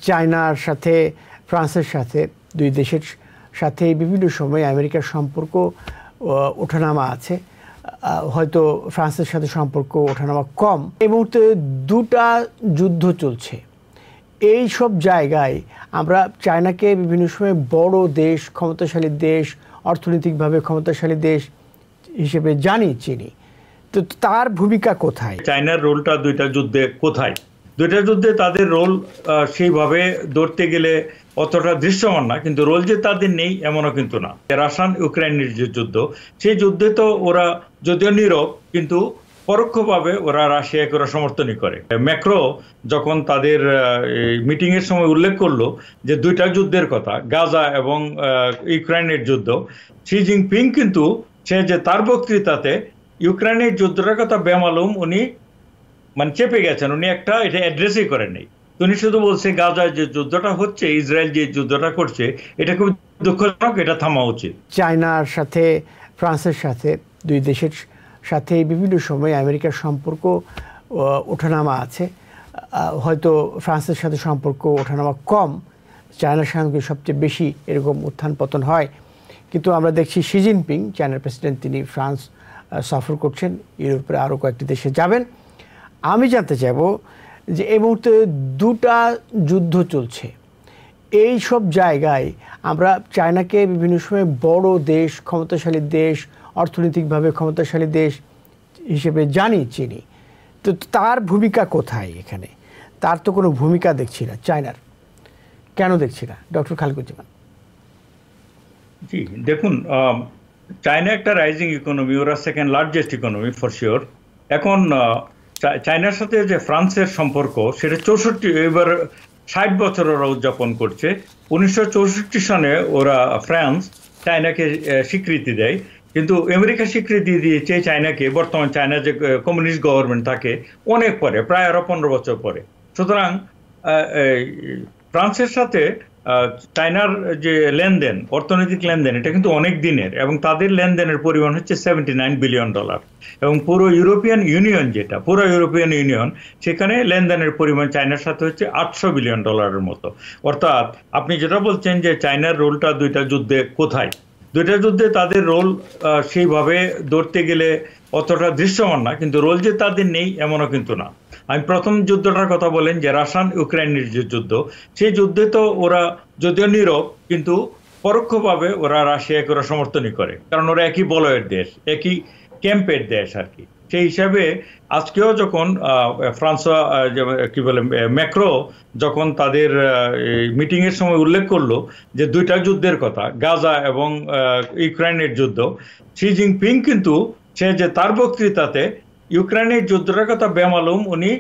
চায়নার সাথে ফ্রান্সের সাথে দুই দেশের সাথে বিভিন্ন সময় আমেরিকার সম্পর্ক ওঠানামা আছে। হয়তো ফ্রান্সের সাথে সম্পর্ক ওঠানামা কম। এই মুহূর্তে দুটা যুদ্ধ চলছে। এই সব জায়গায় আমরা চায়নাকে বিভিন্ন সময় বড় দেশ, ক্ষমতাশালী দেশ, অর্থনৈতিকভাবে ক্ষমতাশালী দেশ হিসেবে চিনি। তো তার ভূমিকা কোথায়? চায়নার রোলটা দুইটা যুদ্ধে কোথায়? দুইটা যুদ্ধে তাদের রোল সেইভাবে ধরতে গেলে অতটা দৃশ্যমান না, কিন্তু রোল যে তাদের নেই এমনও কিন্তু না। রাশিয়ান ইউক্রেনের যে যুদ্ধ, সেই যুদ্ধে তো ওরা যদিও নীরব, কিন্তু পরোক্ষভাবে ওরা রাশিয়াকে ওরা সমর্থনই করে। ম্যাক্রো যখন তাদের মিটিং এর সময় উল্লেখ করলো যে দুইটা যুদ্ধের কথা, গাজা এবং ইউক্রেনের যুদ্ধ, শি জিনপিং কিন্তু সে যে তার বক্তৃতাতে ইউক্রেনের যুদ্ধটার কথা বেমালুম উনি মানে চেপে গেছেন, উনি একটা এটা অ্যাড্রেসই করেননি। উনি শুধু বলছে গাজায় যে যুদ্ধটা হচ্ছে, ইসরায়েল যে যুদ্ধটা করছে, এটা খুব দুঃখজনক, এটা থামা উচিত। চায়নার সাথে ফ্রান্সের সাথে দুই দেশের সাথে বিভিন্ন সময় আমেরিকার সম্পর্ক ওঠানামা আছে। হয়তো ফ্রান্সের সাথে সম্পর্ক ওঠানামা কম, চায়নার সঙ্গে সবচেয়ে বেশি এরকম উত্থান পতন হয়। কিন্তু আমরা দেখছি শি জিনপিং, চায়নার প্রেসিডেন্ট, তিনি ফ্রান্স সফর করছেন, ইউরোপের আরও কয়েকটি দেশে যাবেন। আমি জানতে চাইব যে এই মুহূর্তে দুটা যুদ্ধ চলছে। এই সব জায়গায় আমরা চায়নাকে বিভিন্ন সময় বড় দেশ, ক্ষমতাশালী দেশ, অর্থনৈতিকভাবে ক্ষমতাশালী দেশ হিসেবে চিনি। তো তার ভূমিকা কোথায় এখানে? তার তো কোনো ভূমিকা দেখছি না চায়নার। কেন দেখছি না, ডক্টর খালিকুজ্জামান? জি দেখুন, চায়না একটা রাইজিং ইকোনমি, ওরা second largest economy for sure. এখন চায়নার সাথে যে ফ্রান্সের সম্পর্ক, সেটা 64 এবার 60 বছর ওরা উদযাপন করছে। 1964 সনে ওরা ফ্রান্স চায়নাকে স্বীকৃতি দেয়, কিন্তু আমেরিকা স্বীকৃতি দিয়েছে চায়নাকে বর্তমান চায়না যে কমিউনিস্ট গভর্নমেন্ট থাকে অনেক পরে, প্রায় আরো 15 বছর পরে। সুতরাং ফ্রান্সের সাথে চায়নার যে লেনদেন, অর্থনৈতিক লেনদেন, এটা কিন্তু অনেক দিনের, এবং তাদের লেনদেনের পরিমাণ হচ্ছে $79 বিলিয়ন। এবং পুরো ইউরোপিয়ান ইউনিয়ন, যেটা পুরো ইউরোপিয়ান ইউনিয়ন, সেখানে লেনদেনের পরিমাণ চায়নার সাথে হচ্ছে $800 বিলিয়ন মতো। অর্থাৎ আপনি যেটা বলছেন যে চায়নার রোলটা দুইটা যুদ্ধে কোথায়, দুইটা যুদ্ধে তাদের রোল সেইভাবে ধরতে গেলে অতটা দৃশ্যমান না, কিন্তু রোল যে তাদের নেই এমনও কিন্তু না। আমি প্রথম যুদ্ধটার কথা বলেন যে রাশিয়ান ইউক্রেনের যে যুদ্ধ, সেই যুদ্ধে তো ওরা যদিও নীরব, কিন্তু পরোক্ষভাবে ওরা রাশিয়াকে ওরা সমর্থনই করে, কারণ ওরা একই বলয়ের দেশ, একই ক্যাম্পের দেশ আর কি। সেই হিসাবে আজকেও যখন ফ্রান্সোয়া কি বলে ম্যাক্রো যখন তাদের মিটিং এর সময় উল্লেখ করলো যে দুইটা যুদ্ধের কথা, গাজা এবং ইউক্রেনের যুদ্ধ, শি জিনপিং কিন্তু সে যে তার বক্তৃতাতে ইউক্রেনের যুদ্ধটার কথা বেমালুম উনি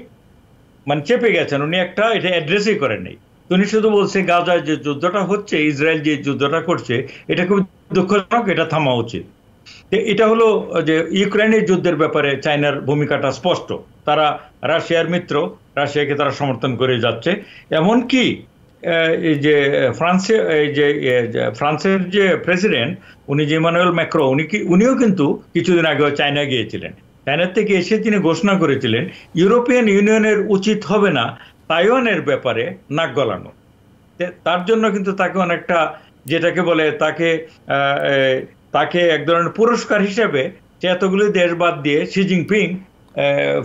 মানে চেপে গেছেন, উনি একটা এটা অ্যাড্রেসই করেননি। উনি শুধু বলছে গাজায় যে যুদ্ধটা হচ্ছে, ইসরায়েল যে যুদ্ধটা করছে, এটা খুব দুঃখজনক, এটা থামা উচিত। এটা হলো যে ইউক্রেনের যুদ্ধের ব্যাপারে চায়নার ভূমিকাটা স্পষ্ট। তারা রাশিয়ার মিত্র, রাশিয়াকে তারা সমর্থন করে যাচ্ছে। এমনকি এই যে ফ্রান্সের যে প্রেসিডেন্ট, উনি যে ইমানুয়েল ম্যাক্রো, উনিও কিন্তু কিছুদিন আগে চায়না গিয়েছিলেন। চায়নার থেকে এসে তিনি ঘোষণা করেছিলেন ইউরোপিয়ান ইউনিয়নের উচিত হবে না তাইওয়ানের ব্যাপারে নাক গলানো। তার জন্য কিন্তু তাকে অনেকটা, যেটাকে বলে, তাকে এক ধরনের পুরস্কার হিসেবে সে এতগুলি দেশ বাদ দিয়ে শি জিনপিং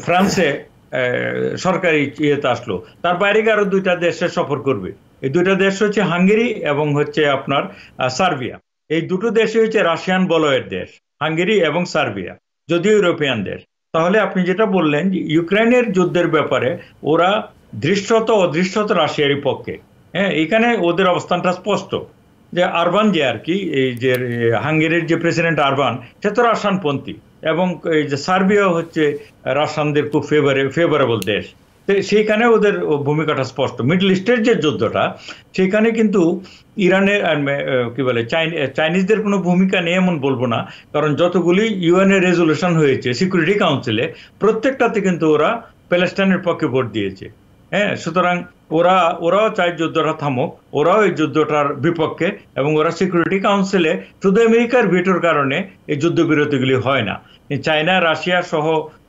ফ্রান্সে সরকারি ইয়েতে আসলো। তার বাইরে আরো দুইটা দেশে সফর করবে। এই দুইটা দেশ হচ্ছে হাঙ্গেরি এবং হচ্ছে আপনার সার্বিয়া। এই দুটো দেশই হচ্ছে রাশিয়ান বলয়ের দেশ, হাঙ্গেরি এবং সার্বিয়া, যদিও ইউরোপিয়ান দেশ। তাহলে আপনি যেটা বললেন যে ইউক্রেনের যুদ্ধের ব্যাপারে ওরা দৃশ্যত অদৃশ্যত রাশিয়ারই পক্ষে। হ্যাঁ, এখানে ওদের অবস্থানটা স্পষ্ট। যে আরবান যে আর কি, এই যে হাঙ্গেরির যে প্রেসিডেন্ট আরবান, সে তো রাশিয়ানপন্থী, এবং এই যে সার্বিয়া হচ্ছে রাশিয়ানদের খুব ফেভারেবল দেশ। সেইখানে ওদের ভূমিকাটা স্পষ্ট। মিডল ইস্টের যে যুদ্ধটা, সেখানে কিন্তু ইরানের কি বলে চাইনিজদের কোনো ভূমিকা নেই এমন বলবো না, কারণ যতগুলি ইউএন এর রেজলিউশন হয়েছে সিকিউরিটি কাউন্সিলে, প্রত্যেকটাতে কিন্তু ওরা প্যালেস্টাইনের পক্ষে ভোট দিয়েছে। হ্যাঁ, সুতরাং ওরাও চায় যুদ্ধটা থামুক, ওরাও এই যুদ্ধটার বিপক্ষে, এবং ওরা সিকিউরিটি কাউন্সিলে শুধু আমেরিকার ভেটোর কারণে এই যুদ্ধবিরতিগুলি হয় না। চায়না, রাশিয়া সহ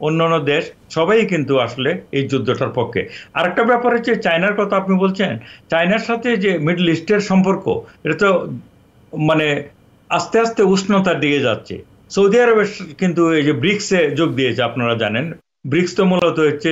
অন্যান্য দেশ সবাই কিন্তু আসলে এই যুদ্ধটার পক্ষে। আরেকটা ব্যাপার হচ্ছে চায়নার কথা আপনি বলছেন, চায়নার সাথে যে মিডল ইস্টের সম্পর্ক, এটা তো মানে আস্তে আস্তে উষ্ণতার দিকে যাচ্ছে। সৌদি আরবের কিন্তু এই যে ব্রিক্সে যোগ দিয়েছে, আপনারা জানেন ব্রিক্স তো মূলত হচ্ছে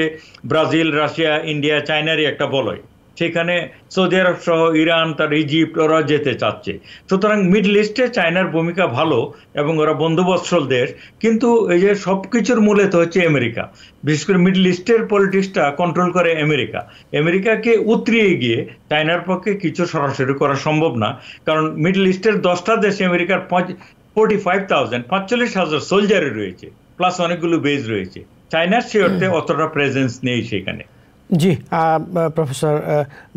ব্রাজিল, রাশিয়া, ইন্ডিয়া, চায়নারই একটা বলয়। সেখানে সৌদি আরব সহ ইরান, তার ইজিপ্ট, ওরা যেতে চাচ্ছে। সুতরাং মিডল ইস্টে চায়নার ভূমিকা ভালো এবং ওরা বন্ধুবৎসল দেশ। কিন্তু এই যে সবকিছুর মূলে তো হচ্ছে আমেরিকা, বিশেষ করে মিডল ইস্টের পলিটিক্সটা কন্ট্রোল করে আমেরিকা। আমেরিকাকে উতরিয়ে গিয়ে চায়নার পক্ষে কিছু সরাসরি করা সম্ভব না, কারণ মিডল ইস্টের 10টা দেশে আমেরিকার 45,000 সোলজারই রয়েছে, প্লাস অনেকগুলো বেজ রয়েছে। চায়নার সে অর্থে অতটা প্রেজেন্স নেই সেখানে। জি, প্রফেসর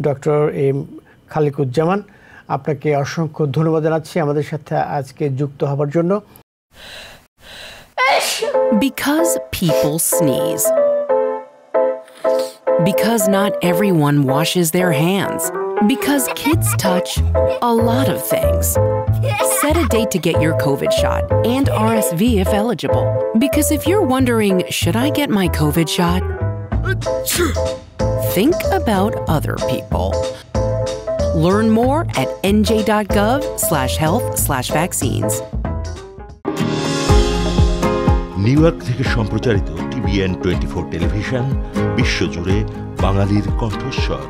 ডক্টর এম খালিকুজ্জামান, আপনাকে অসংখ্য ধন্যবাদ জানাচ্ছি আমাদের সাথে আজকে যুক্ত হবার জন্য। Because people sneeze. Because not everyone washes their hands. Because kids touch a lot of things. Set a date to get your COVID shot and RSV if eligible. Because if you're wondering, should I get my COVID shot? Think about other people. Learn more at nj.gov/health/vaccines. New York থেকে সম্প্রচারিত TVN 24 television বিশ্বজুড়ে বাঙালির কণ্ঠস্বর।